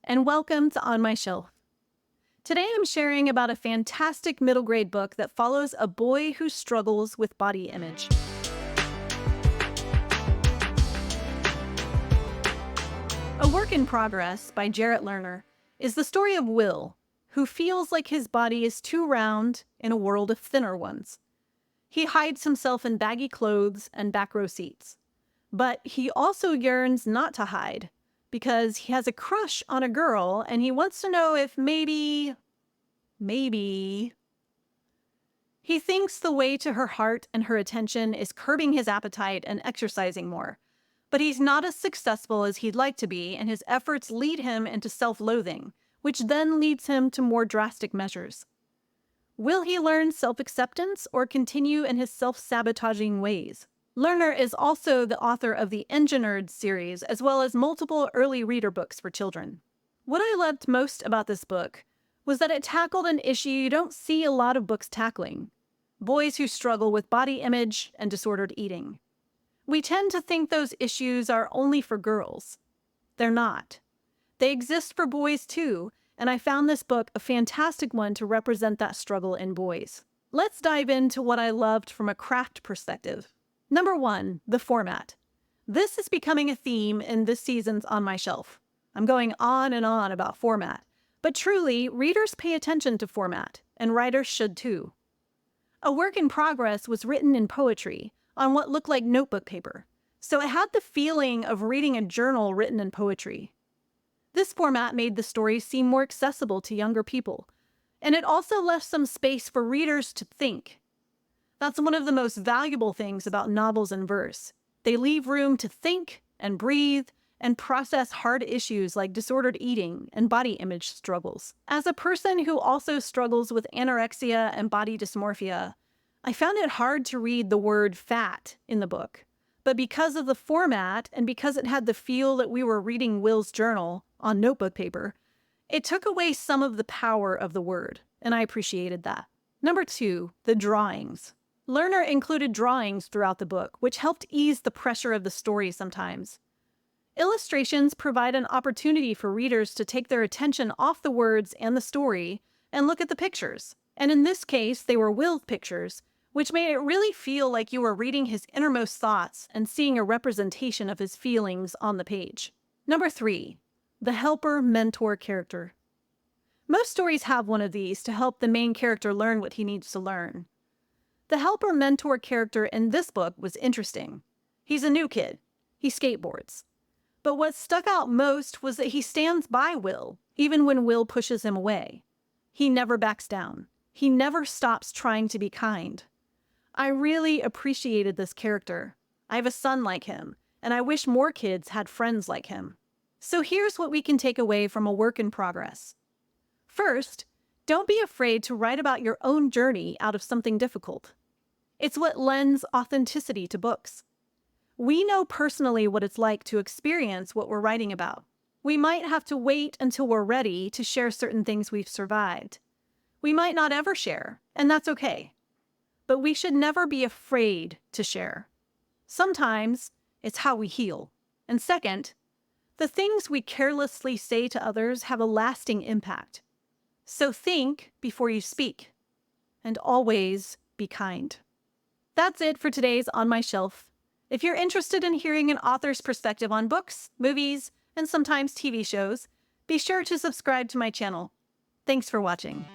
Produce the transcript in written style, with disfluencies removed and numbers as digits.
and welcome to On My Shelf. Today I'm sharing about a fantastic middle grade book that follows a boy who struggles with body image. A Work in Progress by Jarrett Lerner is the story of Will, who feels like his body is too round in a world of thinner ones. He hides himself in baggy clothes and back row seats. But he also yearns not to hide, because he has a crush on a girl and he wants to know if maybe... He thinks the way to her heart and her attention is curbing his appetite and exercising more. But he's not as successful as he'd like to be, and his efforts lead him into self-loathing, which then leads him to more drastic measures. Will he learn self-acceptance or continue in his self-sabotaging ways? Lerner is also the author of the Engineered series, as well as multiple early reader books for children. What I loved most about this book was that it tackled an issue you don't see a lot of books tackling: boys who struggle with body image and disordered eating. We tend to think those issues are only for girls. They're not. They exist for boys too, and I found this book a fantastic one to represent that struggle in boys. Let's dive into what I loved from a craft perspective. Number 1, the format. This is becoming a theme in this season's On My Shelf. I'm going on and on about format, but truly, readers pay attention to format, and writers should too. A Work in Progress was written in poetry on what looked like notebook paper, so it had the feeling of reading a journal written in poetry. This format made the story seem more accessible to younger people, and it also left some space for readers to think. That's one of the most valuable things about novels in verse. They leave room to think and breathe and process hard issues like disordered eating and body image struggles. As a person who also struggles with anorexia and body dysmorphia, I found it hard to read the word fat in the book. But because of the format and because it had the feel that we were reading Will's journal on notebook paper, it took away some of the power of the word, and I appreciated that. Number 2, the drawings. Lerner included drawings throughout the book, which helped ease the pressure of the story sometimes. Illustrations provide an opportunity for readers to take their attention off the words and the story and look at the pictures. And in this case, they were Will's pictures, which made it really feel like you were reading his innermost thoughts and seeing a representation of his feelings on the page. Number 3, the helper-mentor character. Most stories have one of these to help the main character learn what he needs to learn. The helper-mentor character in this book was interesting. He's a new kid. He skateboards. But what stuck out most was that he stands by Will, even when Will pushes him away. He never backs down. He never stops trying to be kind. I really appreciated this character. I have a son like him, and I wish more kids had friends like him. So here's what we can take away from A Work in Progress. First, don't be afraid to write about your own journey out of something difficult. It's what lends authenticity to books. We know personally what it's like to experience what we're writing about. We might have to wait until we're ready to share certain things we've survived. We might not ever share, and that's okay. But we should never be afraid to share. Sometimes it's how we heal. And second, the things we carelessly say to others have a lasting impact. So think before you speak, and always be kind. That's it for today's On My Shelf. If you're interested in hearing an author's perspective on books, movies, and sometimes TV shows, be sure to subscribe to my channel. Thanks for watching.